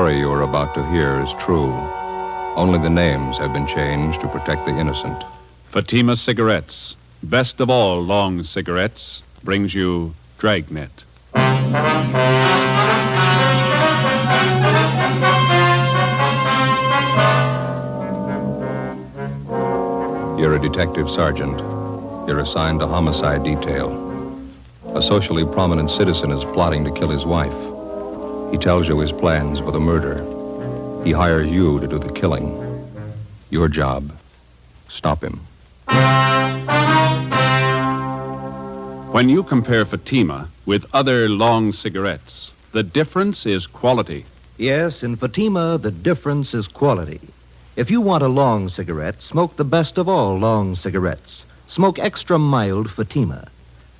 story you are about to hear is true. Only the names have been changed to protect the innocent. Fatima Cigarettes, best of all long cigarettes, brings you Dragnet. You're a detective sergeant. You're assigned to homicide detail. A socially prominent citizen is plotting to kill his wife. He tells you his plans for the murder. He hires you to do the killing. Your job, stop him. When you compare Fatima with other long cigarettes, the difference is quality. Yes, in Fatima, the difference is quality. If you want a long cigarette, smoke the best of all long cigarettes. Smoke extra mild Fatima.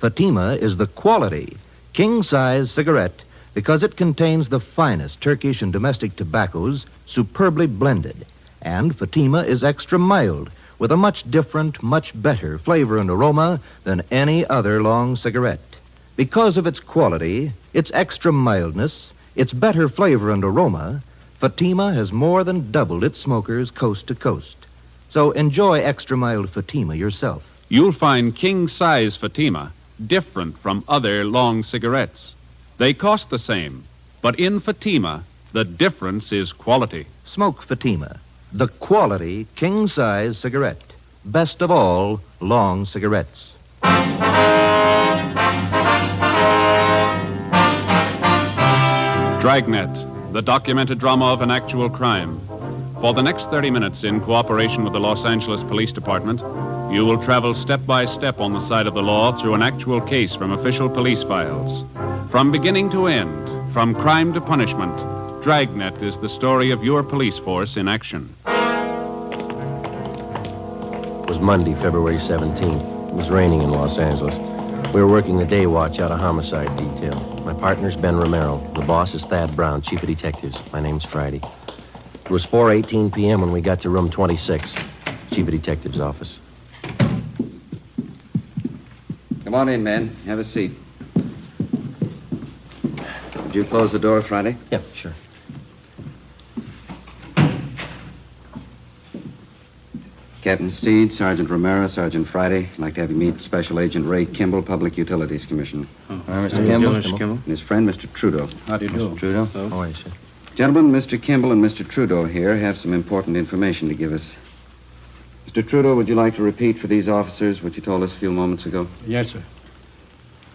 Fatima is the quality, king-size cigarette because it contains the finest Turkish and domestic tobaccos superbly blended. And Fatima is extra mild with a much different, much better flavor and aroma than any other long cigarette. Because of its quality, its extra mildness, its better flavor and aroma, Fatima has more than doubled its smokers coast to coast. So enjoy extra mild Fatima yourself. You'll find king-size Fatima different from other long cigarettes. They cost the same, but in Fatima, the difference is quality. Smoke Fatima, the quality king-size cigarette. Best of all long cigarettes. Dragnet, the documented drama of an actual crime. For the next 30 minutes, in cooperation with the Los Angeles Police Department, you will travel step by step on the side of the law through an actual case from official police files. From beginning to end, from crime to punishment, Dragnet is the story of your police force in action. It was Monday, February 17th. It was raining in Los Angeles. We were working the day watch out of homicide detail. My partner's Ben Romero. The boss is Thad Brown, chief of detectives. My name's Friday. It was 4:18 p.m. when we got to room 26, chief of detectives' office. Come on in, man. Have a seat. Did you close the door, Friday? Yep, sure. Captain Steed, Sergeant Romero, Sergeant Friday. I'd like to have you meet Special Agent Ray Kimball, Public Utilities Commissioner. Mr. Kimball. Mr. Kimball. And his friend, Mr. Trudeau. How do you do? Mr. Trudeau. How are you, sir? Gentlemen, Mr. Kimball and Mr. Trudeau here have some important information to give us. Mr. Trudeau, would you like to repeat for these officers what you told us a few moments ago? Yes, sir.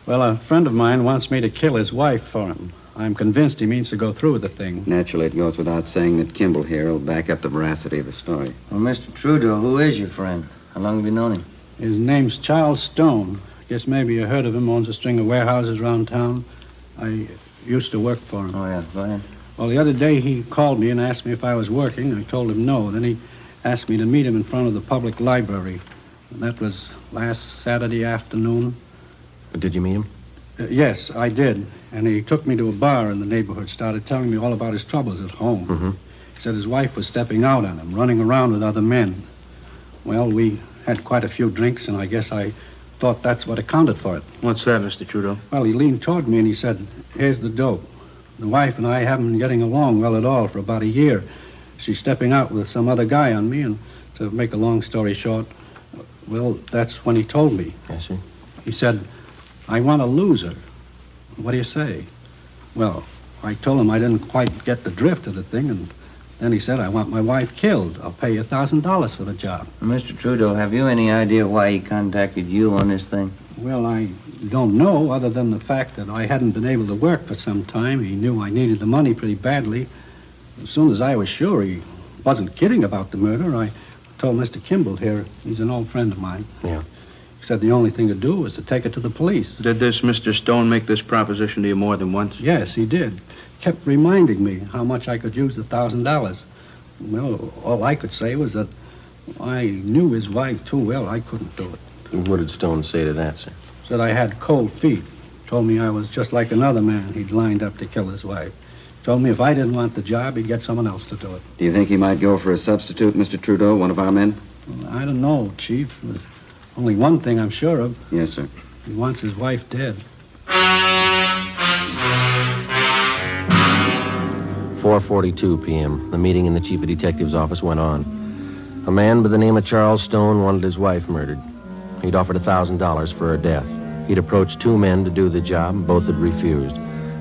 Well, a friend of mine wants me to kill his wife for him. I'm convinced he means to go through with the thing. Naturally, it goes without saying that Kimball here will back up the veracity of the story. Well, Mr. Trudeau, who is your friend? How long have you known him? His name's Charles Stone. Guess maybe you heard of him. Owns a string of warehouses around town. I used to work for him. Oh, yeah. Go ahead. Well, the other day he called me and asked me if I was working. I told him no. Then he asked me to meet him in front of the public library. And that was last Saturday afternoon. Did you meet him? Yes, I did. And he took me to a bar in the neighborhood, started telling me all about his troubles at home. Mm-hmm. He said his wife was stepping out on him, running around with other men. Well, we had quite a few drinks, and I guess I thought that's what accounted for it. What's that, Mr. Trudeau? Well, he leaned toward me and he said, here's the dope. The wife and I haven't been getting along well at all for about a year. She's stepping out with some other guy on me, and to make a long story short, well, that's when he told me. Yes, sir. He said, I want to lose her. What do you say? Well, I told him I didn't quite get the drift of the thing, and then he said, I want my wife killed. I'll pay you $1,000 for the job. Mr. Trudeau, have you any idea why he contacted you on this thing? Well, I don't know, other than the fact that I hadn't been able to work for some time. He knew I needed the money pretty badly. As soon as I was sure he wasn't kidding about the murder, I told Mr. Kimball here. He's an old friend of mine. Yeah. He said the only thing to do was to take it to the police. Did this Mr. Stone make this proposition to you more than once? Yes, he did. Kept reminding me how much I could use the $1,000. Well, all I could say was that I knew his wife too well. I couldn't do it. And what did Stone say to that, sir? Said I had cold feet. Told me I was just like another man he'd lined up to kill his wife. Told me if I didn't want the job, he'd get someone else to do it. Do you think he might go for a substitute, Mr. Trudeau, one of our men? Well, I don't know, Chief. There's only one thing I'm sure of. Yes, sir. He wants his wife dead. 4:42 p.m. The meeting in the chief of detective's office went on. A man by the name of Charles Stone wanted his wife murdered. He'd offered $1,000 for her death. He'd approached 2 men to do the job. Both had refused.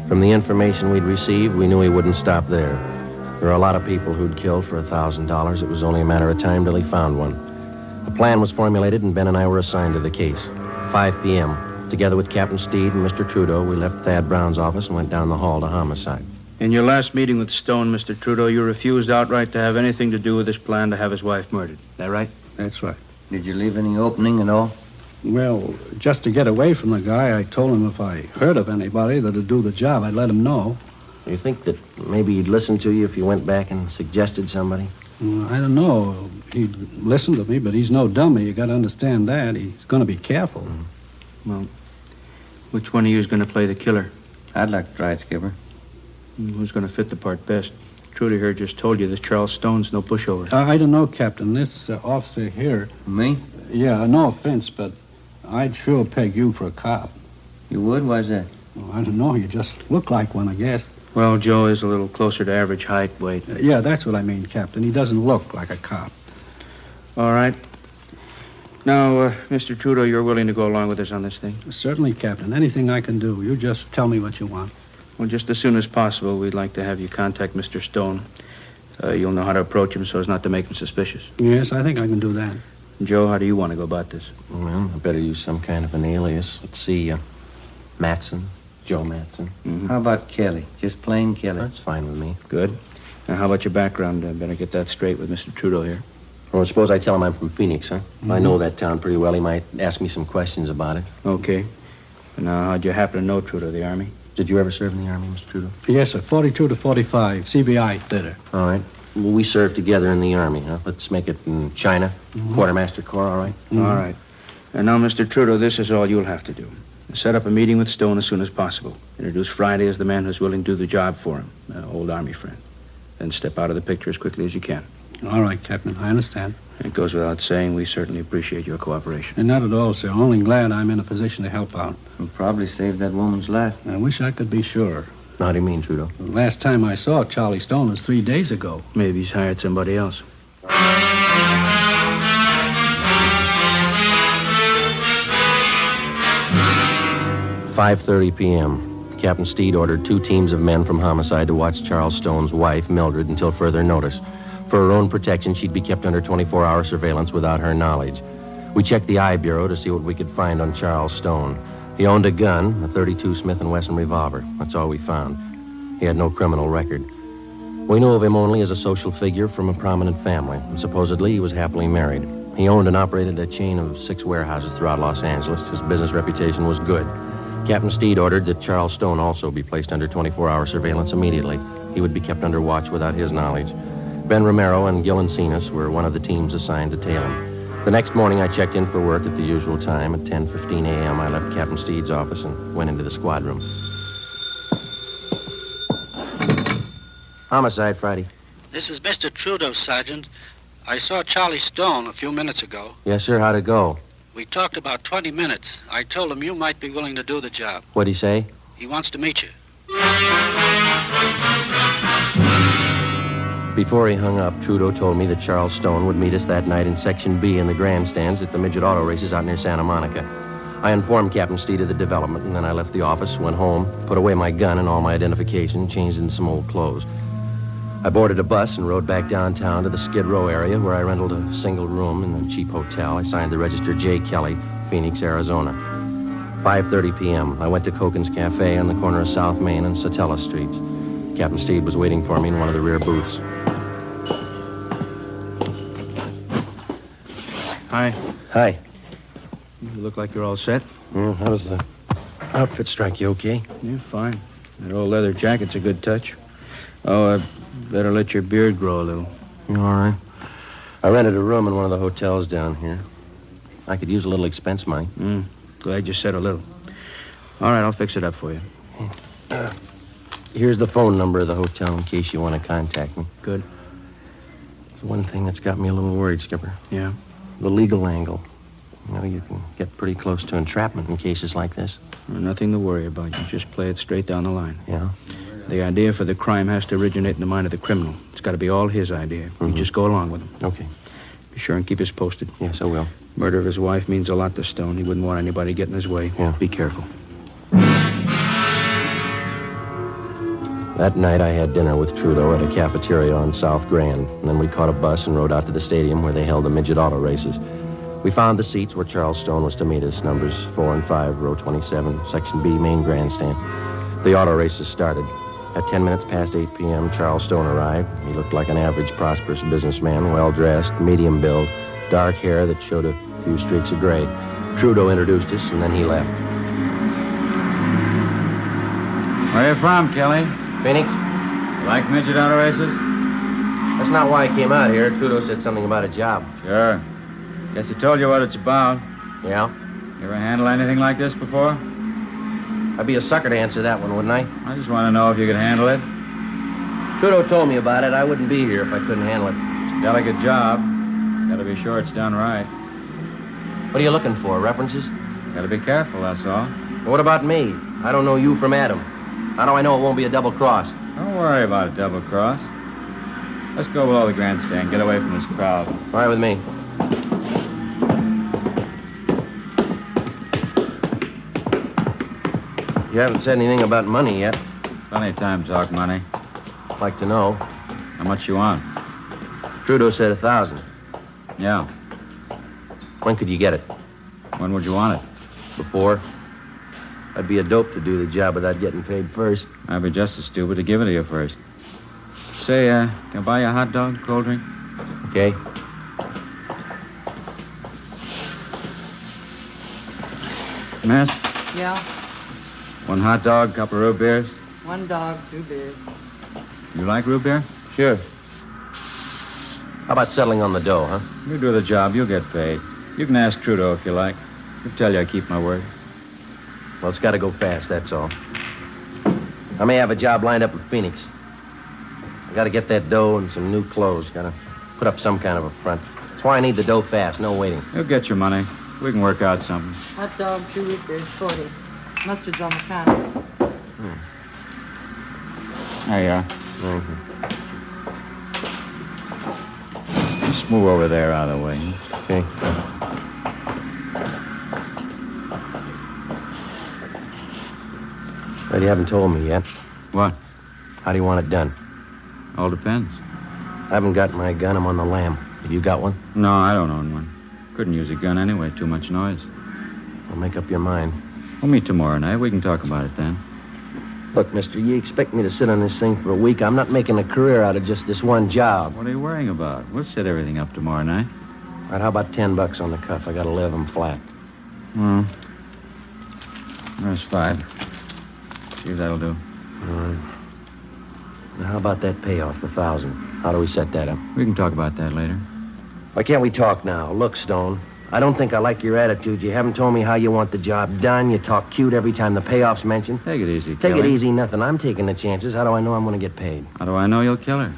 From the information we'd received, we knew he wouldn't stop there. There are a lot of people who'd kill for $1,000. It was only a matter of time till he found one. A plan was formulated, and Ben and I were assigned to the case. 5 p.m. Together with Captain Steed and Mr. Trudeau, we left Thad Brown's office and went down the hall to homicide. In your last meeting with Stone, Mr. Trudeau, you refused outright to have anything to do with this plan to have his wife murdered. Is that right? That's right. Did you leave any opening at all? Well, just to get away from the guy, I told him if I heard of anybody that'd do the job, I'd let him know. You think that maybe he'd listen to you if you went back and suggested somebody? I don't know. He'd listen to me, but he's no dummy. You got to understand that. He's going to be careful. Well, which one of you is going to play the killer? I'd like to try it, Skipper. Who's going to fit the part best? Trudy here just told you this Charles Stone's no pushover. I don't know, Captain. This officer here... Me? Yeah, no offense, but I'd sure peg you for a cop. You would? Why's that? Well, I don't know. You just look like one, I guess. Well, Joe is a little closer to average height, weight. Yeah, that's what I mean, Captain. He doesn't look like a cop. All right. Now, Mr. Trudeau, you're willing to go along with us on this thing? Certainly, Captain. Anything I can do. You just tell me what you want. Well, just as soon as possible, we'd like to have you contact Mr. Stone. You'll know how to approach him so as not to make him suspicious. Yes, I think I can do that. Joe, how do you want to go about this? Well, I better use some kind of an alias. Let's see, Matson. Joe Matson. Mm-hmm. How about Kelly? Just plain Kelly? That's fine with me. Good. Now, how about your background? Better get that straight with Mr. Trudeau here. Well, suppose I tell him I'm from Phoenix, huh? I know that town pretty well. He might ask me some questions about it. Okay. And now, how'd you happen to know Trudeau, the Army? Did you ever serve in the Army, Mr. Trudeau? Yes, sir. 42 to 45. CBI theater. All right. Well, we served together in the Army, huh? Let's make it in China. Quartermaster Corps, all right? All right. And now, Mr. Trudeau, this is all you'll have to do. Set up a meeting with Stone as soon as possible. Introduce Friday as the man who's willing to do the job for him, an old Army friend. Then step out of the picture as quickly as you can. All right, Captain. I understand. It goes without saying, we certainly appreciate your cooperation. And not at all, sir. Only glad I'm in a position to help out. We'll probably save that woman's life. I wish I could be sure. How do you mean, Trudeau? The last time I saw Charlie Stone was 3 days ago. Maybe he's hired somebody else. 5:30 p.m. Captain Steed ordered 2 teams of men from homicide to watch Charles Stone's wife, Mildred, until further notice. For her own protection, she'd be kept under 24-hour surveillance without her knowledge. We checked the I Bureau to see what we could find on Charles Stone. He owned a gun, a .32 Smith & Wesson revolver. That's all we found. He had no criminal record. We knew of him only as a social figure from a prominent family, and supposedly he was happily married. He owned and operated a chain of 6 warehouses throughout Los Angeles. His business reputation was good. Captain Steed ordered that Charles Stone also be placed under 24-hour surveillance immediately. He would be kept under watch without his knowledge. Ben Romero and Gil Encinas were one of the teams assigned to tail him. The next morning, I checked in for work at the usual time. At 10:15 a.m., I left Captain Steed's office and went into the squad room. Homicide, Friday. This is Mr. Trudeau, Sergeant. I saw Charlie Stone a few minutes ago. Yes, sir. How'd it go? We talked about 20 minutes. I told him you might be willing to do the job. What'd he say? He wants to meet you. Before he hung up, Trudeau told me that Charles Stone would meet us that night in Section B in the grandstands at the midget auto races out near Santa Monica. I informed Captain Steed of the development, and then I left the office, went home, put away my gun and all my identification, changed into some old clothes. I boarded a bus and rode back downtown to the Skid Row area, where I rented a single room in a cheap hotel. I signed the register J. Kelly, Phoenix, Arizona. 5:30 p.m. I went to Coken's Cafe on the corner of South Main and Satella Streets. Captain Steed was waiting for me in one of the rear booths. Hi. Hi. You look like you're all set. How does the outfit strike you, okay? Yeah, fine. That old leather jacket's a good touch. Oh, better let your beard grow a little. You all right? I rented a room in one of the hotels down here. I could use a little expense money. Glad you said a little. All right, I'll fix it up for you. Here's the phone number of the hotel in case you want to contact me. Good. There's one thing that's got me a little worried, Skipper. Yeah? The legal angle. You know, you can get pretty close to entrapment in cases like this. Nothing to worry about. You just play it straight down the line. Yeah? The idea for the crime has to originate in the mind of the criminal. It's got to be all his idea. You just go along with him. Okay. Be sure and keep us posted. Yes, I will. Murder of his wife means a lot to Stone. He wouldn't want anybody getting in his way. Yeah. Be careful. That night, I had dinner with Trudeau at a cafeteria on South Grand. And then we caught a bus and rode out to the stadium where they held the midget auto races. We found the seats where Charles Stone was to meet us, numbers 4 and 5, row 27, section B, main grandstand. The auto races started. At 10 minutes past 8 p.m., Charles Stone arrived. He looked like an average, prosperous businessman, well-dressed, medium build, dark hair that showed a few streaks of gray. Trudeau introduced us, and then he left. Where are you from, Kelly? Phoenix? You like midget auto races? That's not why I came out here. Trudeau said something about a job. Sure. Guess he told you what it's about. Yeah? You ever handle anything like this before? I'd be a sucker to answer that one, wouldn't I? I just want to know if you could handle it. Trudeau told me about it. I wouldn't be here if I couldn't handle it. It's a delicate job. Gotta be sure it's done right. What are you looking for, references? Gotta be careful, that's all. What about me? I don't know you from Adam. How do I know it won't be a double cross? Don't worry about a double cross. Let's go below the grandstand. Get away from this crowd. All right with me. You haven't said anything about money yet. Plenty of time to talk money. I'd like to know. How much you want? Trudeau said 1,000. Yeah. When could you get it? When would you want it? Before? I'd be a dope to do the job without getting paid first. I'd be just as stupid to give it to you first. Say, can I buy you a hot dog, cold drink? Okay. Miss? Yeah, One hot dog, couple of root beers. 1 dog, 2 beers. You like root beer? Sure. How about settling on the dough, huh? You do the job, you'll get paid. You can ask Trudeau if you like. He'll tell you I keep my word. Well, it's got to go fast, that's all. I may have a job lined up in Phoenix. I got to get that dough and some new clothes. Got to put up some kind of a front. That's why I need the dough fast, no waiting. You'll get your money. We can work out something. Hot dog, 2 root beers, 40. Mustard's on the counter. There you are. Thank you. Just move over there out of the way. Okay. But you haven't told me yet. What? How do you want it done? All depends. I haven't got my gun. I'm on the lam. Have you got one? No, I don't own one. Couldn't use a gun anyway. Too much noise. Well, make up your mind. We'll meet tomorrow night. We can talk about it then. Look, mister, you expect me to sit on this thing for a week. I'm not making a career out of just this one job. What are you worrying about? We'll set everything up tomorrow night. All right, how about $10 on the cuff? I got to live them flat. Hmm. There's 5. See if that'll do. All right. Now, how about that payoff, the 1,000? How do we set that up? We can talk about that later. Why can't we talk now? Look, Stone, I don't think I like your attitude. You haven't told me how you want the job done. You talk cute every time the payoff's mentioned. Take it easy, Take Kelly. it easy, nothing. I'm taking the chances. How do I know I'm going to get paid? How do I know you'll kill her?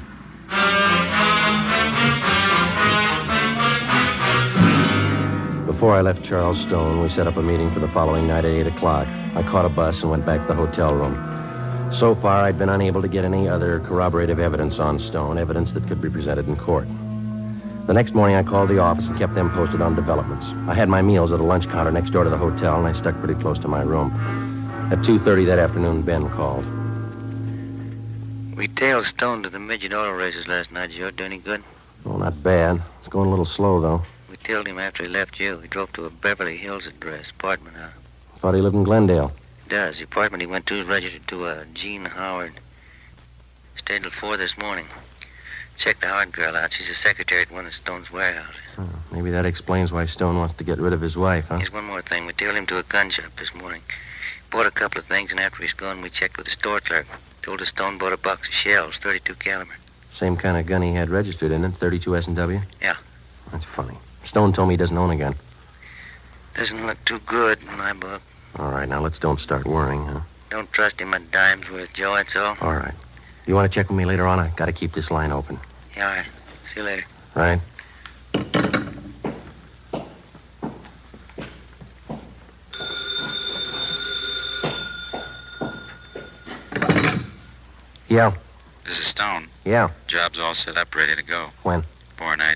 Before I left Charles Stone, we set up a meeting for the following night at 8 o'clock. I caught a bus and went back to the hotel room. So far, I'd been unable to get any other corroborative evidence on Stone, evidence that could be presented in court. The next morning, I called the office and kept them posted on developments. I had my meals at a lunch counter next door to the hotel, and I stuck pretty close to my room. At 2:30 that afternoon, Ben called. We tailed Stone to the midget auto races last night. Did you do any good? Oh, not bad. It's going a little slow, though. We tailed him after he left you. He drove to a Beverly Hills address, apartment house. Thought he lived in Glendale. He does. The apartment he went to is registered to a Jean Howard. Stayed till 4 this morning. Checked the Howard girl out. She's a secretary at one of Stone's warehouses. Oh, maybe that explains why Stone wants to get rid of his wife, huh? Here's one more thing. We tailed him to a gun shop this morning. Bought a couple of things, and after he's gone, we checked with the store clerk. Told us Stone bought a box of shells, 32 caliber. Same kind of gun he had registered in it, 32 S&W? Yeah. That's funny. Stone told me he doesn't own a gun. Doesn't look too good in my book. All right, now let's don't start worrying, huh? Don't trust him a dime's worth, Joe, that's all. All right. You want to check with me later on? I got to keep this line open. Yeah, all right. See you later. Right? Yeah. This is Stone. Yeah. Job's all set up, ready to go. When? Tomorrow night.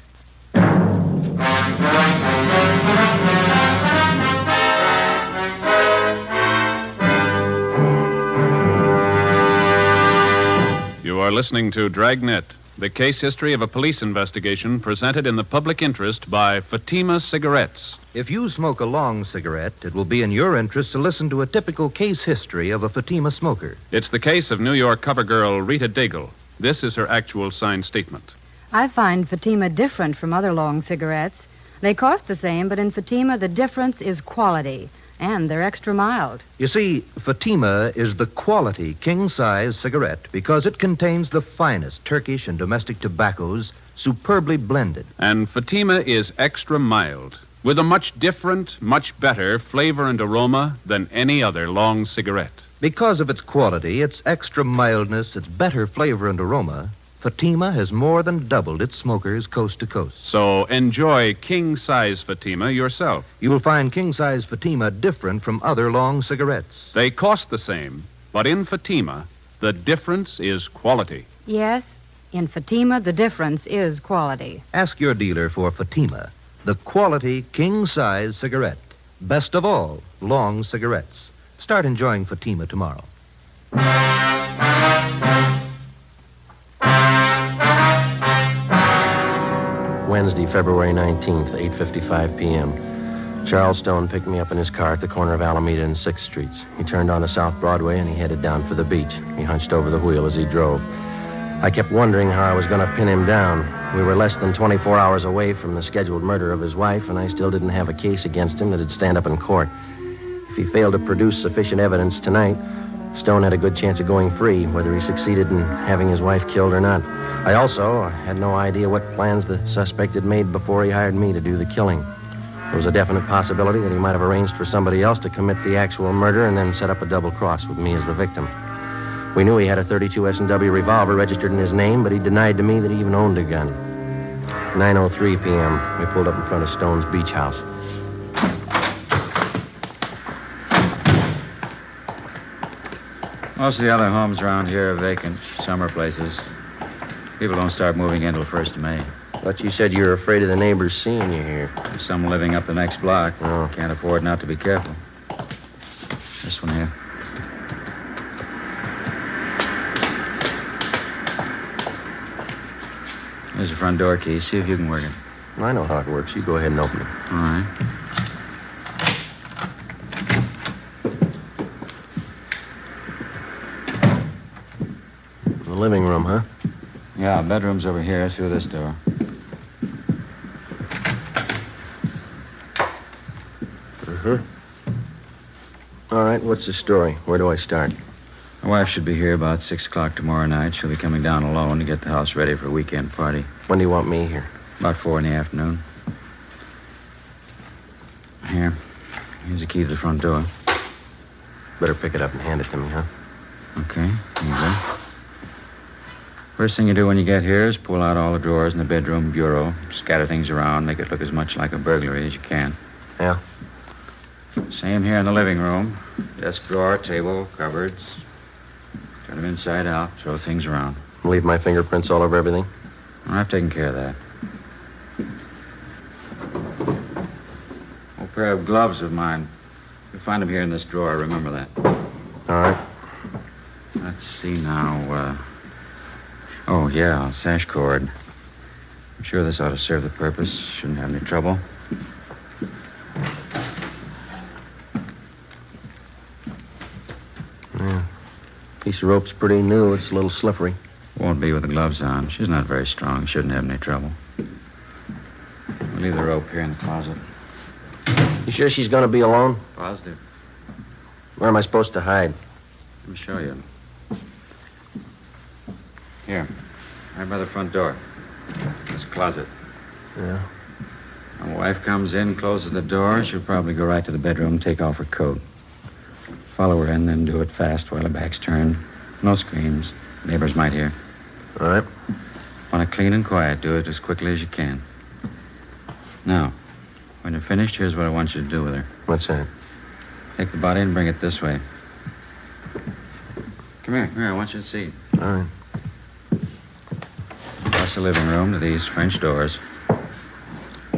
You are listening to Dragnet, the case history of a police investigation presented in the public interest by Fatima Cigarettes. If you smoke a long cigarette, it will be in your interest to listen to a typical case history of a Fatima smoker. It's the case of New York cover girl Rita Daigle. This is her actual signed statement. I find Fatima different from other long cigarettes. They cost the same, but in Fatima, the difference is quality, and they're extra mild. You see, Fatima is the quality king-size cigarette because it contains the finest Turkish and domestic tobaccos superbly blended. And Fatima is extra mild, with a much different, much better flavor and aroma than any other long cigarette. Because of its quality, its extra mildness, its better flavor and aroma, Fatima has more than doubled its smokers coast to coast. So enjoy king-size Fatima yourself. You will find king-size Fatima different from other long cigarettes. They cost the same, but in Fatima, the difference is quality. Yes, in Fatima, the difference is quality. Ask your dealer for Fatima, the quality king-size cigarette. Best of all, long cigarettes. Start enjoying Fatima tomorrow. Wednesday, February 19th, 8:55 p.m. Charles Stone picked me up in his car at the corner of Alameda and 6th Streets. He turned onto South Broadway and he headed down for the beach. He hunched over the wheel as he drove. I kept wondering how I was going to pin him down. We were less than 24 hours away from the scheduled murder of his wife, and I still didn't have a case against him that'd stand up in court. If he failed to produce sufficient evidence tonight, Stone had a good chance of going free, whether he succeeded in having his wife killed or not. I also had no idea what plans the suspect had made before he hired me to do the killing. There was a definite possibility that he might have arranged for somebody else to commit the actual murder and then set up a double cross with me as the victim. We knew he had a .32 S&W revolver registered in his name, but he denied to me that he even owned a gun. 9:03 p.m., we pulled up in front of Stone's beach house. Most of the other homes around here are vacant, summer places. People don't start moving in till 1st of May. But you said you were afraid of the neighbors seeing you here. There's some living up the next block. Oh. Can't afford not to be careful. This one here. Here's the front door key. See if you can work it. I know how it works. You go ahead and open it. All right. The living room, huh? Yeah, bedroom's over here through this door. Uh-huh. All right, what's the story? Where do I start? My wife should be here about 6 o'clock tomorrow night. She'll be coming down alone to get the house ready for a weekend party. When do you want me here? About 4 in the afternoon. Here. Here's the key to the front door. Better pick it up and hand it to me, huh? Okay, here you go. First thing you do when you get here is pull out all the drawers in the bedroom bureau, scatter things around, make it look as much like a burglary as you can. Yeah? Same here in the living room. Desk drawer, table, cupboards. Turn them inside out, throw things around. Leave my fingerprints all over everything? I've taken care of that. Old pair of gloves of mine. You'll find them here in this drawer, remember that. All right. Let's see now, Oh, yeah, sash cord. I'm sure this ought to serve the purpose. Shouldn't have any trouble. Yeah. Piece of rope's pretty new. It's a little slippery. Won't be with the gloves on. She's not very strong. Shouldn't have any trouble. We'll leave the rope here in the closet. You sure she's going to be alone? Positive. Where am I supposed to hide? Let me show you. Here. Right by the front door. This closet. Yeah. My wife comes in, closes the door. She'll probably go right to the bedroom, take off her coat. Follow her in, then do it fast while her back's turned. No screams. Neighbors might hear. All right. Want it clean and quiet. Do it as quickly as you can. Now, when you're finished, here's what I want you to do with her. What's that? Take the body and bring it this way. Come here. I want you to see. All right. Across the living room to these French doors.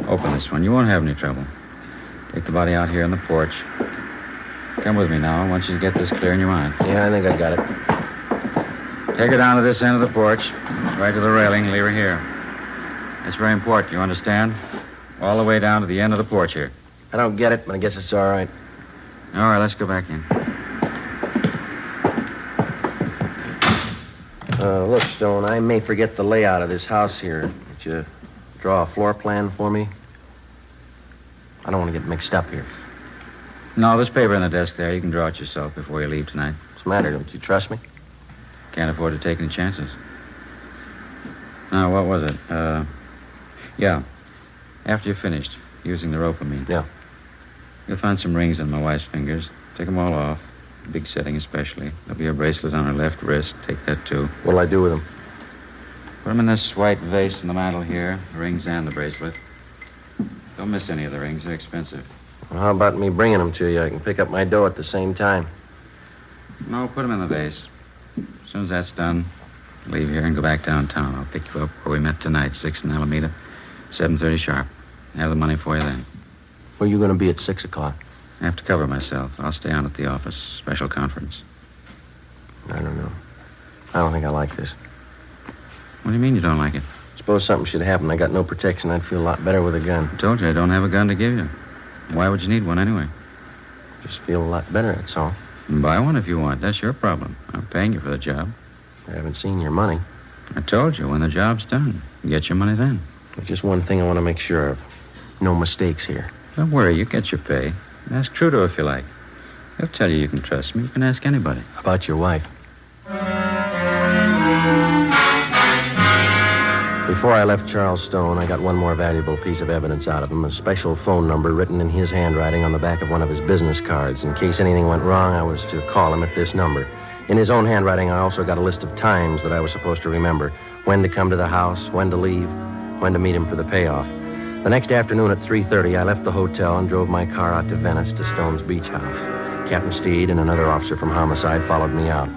Open this one. You won't have any trouble. Take the body out here on the porch. Come with me now. I want you to get this clear in your mind. Yeah, I think I got it. Take her down to this end of the porch, right to the railing, leave her here. It's very important, you understand? All the way down to the end of the porch here. I don't get it, but I guess it's all right. All right, let's go back in. Look, Stone, I may forget the layout of this house here. Would you draw a floor plan for me? I don't want to get mixed up here. No, there's paper on the desk there. You can draw it yourself before you leave tonight. What's the matter? Don't you trust me? Can't afford to take any chances. Now, what was it? Yeah. After you're finished, using the rope, I mean. Yeah. You'll find some rings on my wife's fingers. Take them all off. Big setting especially. There'll be a bracelet on her left wrist. Take that, too. What'll I do with them? Put them in this white vase in the mantel here. The rings and the bracelet. Don't miss any of the rings. They're expensive. Well, how about me bringing them to you? I can pick up my dough at the same time. No, put them in the vase. As soon as that's done, leave here and go back downtown. I'll pick you up where we met tonight, 6 in Alameda, 7:30 sharp. I have the money for you then. Where are you going to be at 6 o'clock? I have to cover myself. I'll stay on at the office. Special conference. I don't know. I don't think I like this. What do you mean you don't like it? Suppose something should happen. I got no protection. I'd feel a lot better with a gun. I told you I don't have a gun to give you. Why would you need one anyway? Just feel a lot better, that's all. Buy one if you want. That's your problem. I'm paying you for the job. I haven't seen your money. I told you, when the job's done, you get your money then. There's just one thing I want to make sure of. No mistakes here. Don't worry, you get your pay. Ask Trudeau if you like. He'll tell you can trust me. You can ask anybody. How about your wife? Before I left Charles Stone, I got one more valuable piece of evidence out of him, a special phone number written in his handwriting on the back of one of his business cards. In case anything went wrong, I was to call him at this number. In his own handwriting, I also got a list of times that I was supposed to remember. When to come to the house, when to leave, when to meet him for the payoff. The next afternoon at 3:30, I left the hotel and drove my car out to Venice to Stone's beach house. Captain Steed and another officer from Homicide followed me out.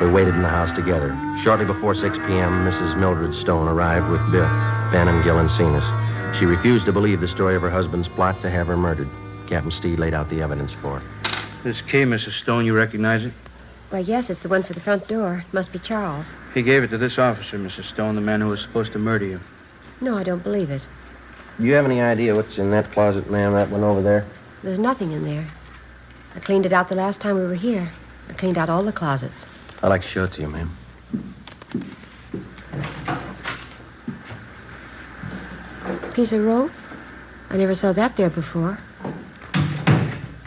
We waited in the house together. Shortly before 6 p.m., Mrs. Mildred Stone arrived with Bill, Ben, and Gil and seen us. She refused to believe the story of her husband's plot to have her murdered. Captain Steed laid out the evidence for her. This key, Mrs. Stone, you recognize it? Why, yes, it's the one for the front door. It must be Charles. He gave it to this officer, Mrs. Stone, the man who was supposed to murder you. No, I don't believe it. Do you have any idea what's in that closet, ma'am, that one over there? There's nothing in there. I cleaned it out the last time we were here. I cleaned out all the closets. I'd like to show it to you, ma'am. Piece of rope? I never saw that there before.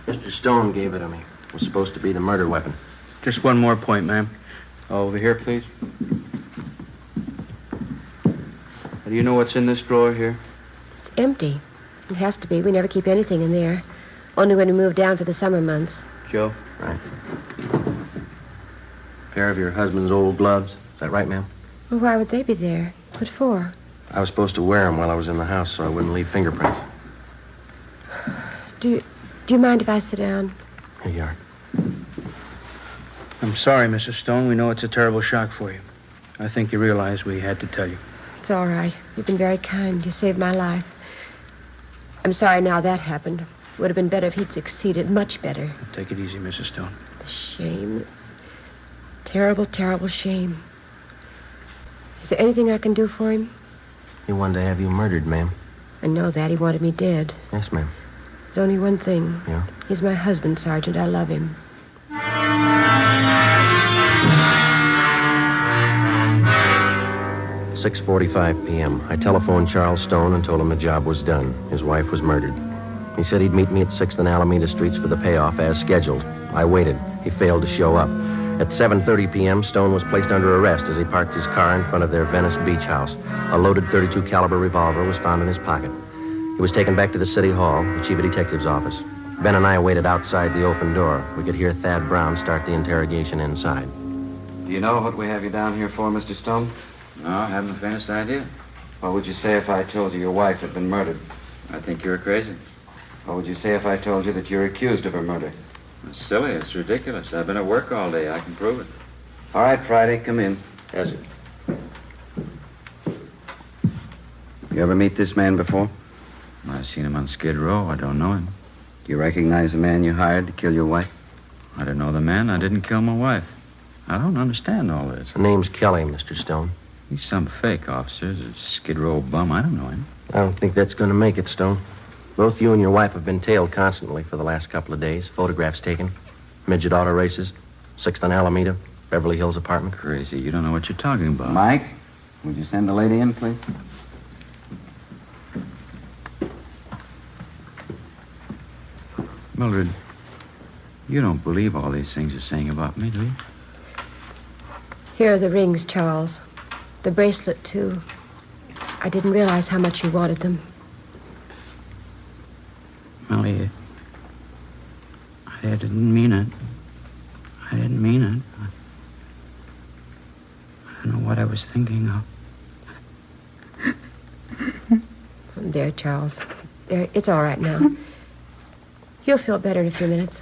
Mr. Stone gave it to me. It was supposed to be the murder weapon. Just one more point, ma'am. Over here, please. Do you know what's in this drawer here? It's empty. It has to be. We never keep anything in there. Only when we move down for the summer months. Joe? Right. Pair of your husband's old gloves. Is that right, ma'am? Well, why would they be there? What for? I was supposed to wear them while I was in the house so I wouldn't leave fingerprints. Do you mind if I sit down? Here you are. I'm sorry, Mrs. Stone. We know it's a terrible shock for you. I think you realize we had to tell you. It's all right. You've been very kind. You saved my life. I'm sorry now that happened. It would have been better if he'd succeeded. Much better. Take it easy, Mrs. Stone. The shame. Terrible, terrible shame. Is there anything I can do for him? He wanted to have you murdered, ma'am. I know that. He wanted me dead. Yes, ma'am. There's only one thing. Yeah? He's my husband, Sergeant. I love him. 6:45 p.m. I telephoned Charles Stone and told him the job was done. His wife was murdered. He said he'd meet me at 6th and Alameda Streets for the payoff as scheduled. I waited. He failed to show up. At 7:30 p.m., Stone was placed under arrest as he parked his car in front of their Venice beach house. A loaded .32 caliber revolver was found in his pocket. He was taken back to the city hall, the chief of detective's office. Ben and I waited outside the open door. We could hear Thad Brown start the interrogation inside. Do you know what we have you down here for, Mr. Stone? No, I haven't the faintest idea. What would you say if I told you your wife had been murdered? I think you're crazy. What would you say if I told you that you're accused of her murder? It's silly. It's ridiculous. I've been at work all day. I can prove it. All right, Friday, come in. Yes, sir. You ever meet this man before? I've seen him on Skid Row. I don't know him. Do you recognize the man you hired to kill your wife? I don't know the man. I didn't kill my wife. I don't understand all this. The name's Kelly, Mr. Stone. He's some fake officer. He's a Skid Row bum. I don't know him. I don't think that's going to make it, Stone. Both you and your wife have been tailed constantly for the last couple of days. Photographs taken. Midget auto races. 6th and Alameda. Beverly Hills apartment. Crazy. You don't know what you're talking about. Mike, would you send the lady in, please? Mildred, you don't believe all these things you're saying about me, do you? Here are the rings, Charles. The bracelet, too. I didn't realize how much you wanted them. Millie, I didn't mean it. I didn't mean it. I don't know what I was thinking of. There, Charles. There, it's all right now. You'll feel better in a few minutes.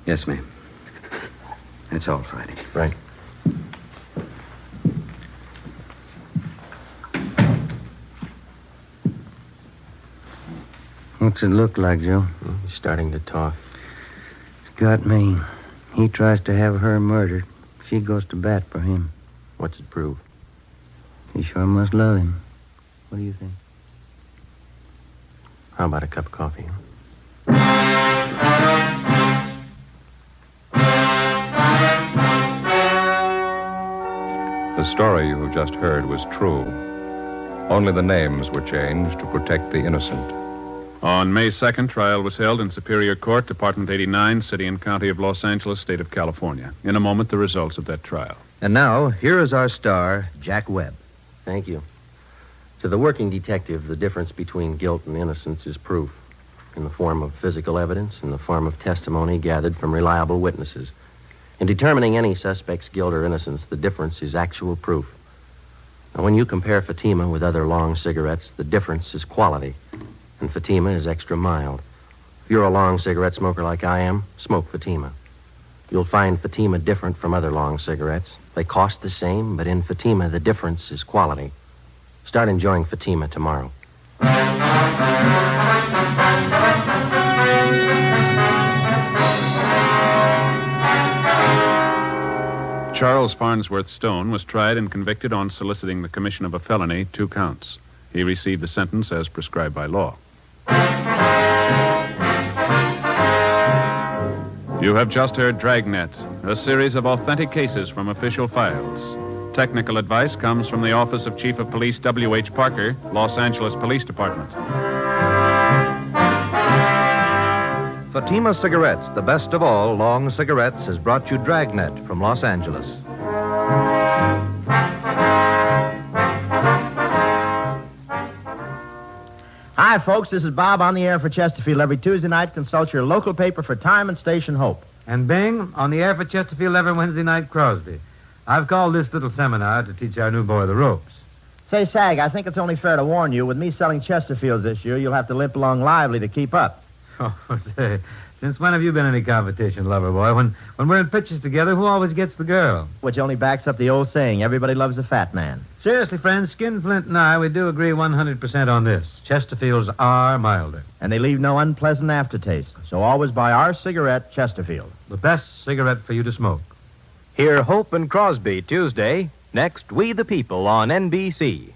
Yes, ma'am. That's all, Friday. Right. What's it look like, Joe? He's starting to talk. It's got me. He tries to have her murdered. She goes to bat for him. What's it prove? He sure must love him. What do you think? How about a cup of coffee? The story you have just heard was true. Only the names were changed to protect the innocent. On May 2nd, trial was held in Superior Court, Department 89, City and County of Los Angeles, State of California. In a moment, the results of that trial. And now, here is our star, Jack Webb. Thank you. To the working detective, the difference between guilt and innocence is proof, in the form of physical evidence, in the form of testimony gathered from reliable witnesses. In determining any suspect's guilt or innocence, the difference is actual proof. Now, when you compare Fatima with other long cigarettes, the difference is quality, and Fatima is extra mild. If you're a long cigarette smoker like I am, smoke Fatima. You'll find Fatima different from other long cigarettes. They cost the same, but in Fatima, the difference is quality. Start enjoying Fatima tomorrow. Charles Farnsworth Stone was tried and convicted on soliciting the commission of a felony, 2 counts. He received the sentence as prescribed by law. You have just heard Dragnet, a series of authentic cases from official files. Technical advice comes from the Office of Chief of Police W.H. Parker, Los Angeles Police Department. Fatima Cigarettes, the best of all long cigarettes, has brought you Dragnet from Los Angeles. Hi, folks. This is Bob on the air for Chesterfield. Every Tuesday night, consult your local paper for time and station hope. And Bing, on the air for Chesterfield every Wednesday night, Crosby. I've called this little seminar to teach our new boy the ropes. Say, Sag, I think it's only fair to warn you, with me selling Chesterfields this year, you'll have to limp along lively to keep up. Oh, say, since when have you been any competition, lover boy? When we're in pictures together, who always gets the girl? Which only backs up the old saying, everybody loves a fat man. Seriously, friends, Skinflint and I, we do agree 100% on this. Chesterfields are milder. And they leave no unpleasant aftertaste. So always buy our cigarette, Chesterfield. The best cigarette for you to smoke. Hear Hope and Crosby Tuesday. Next, We the People on NBC.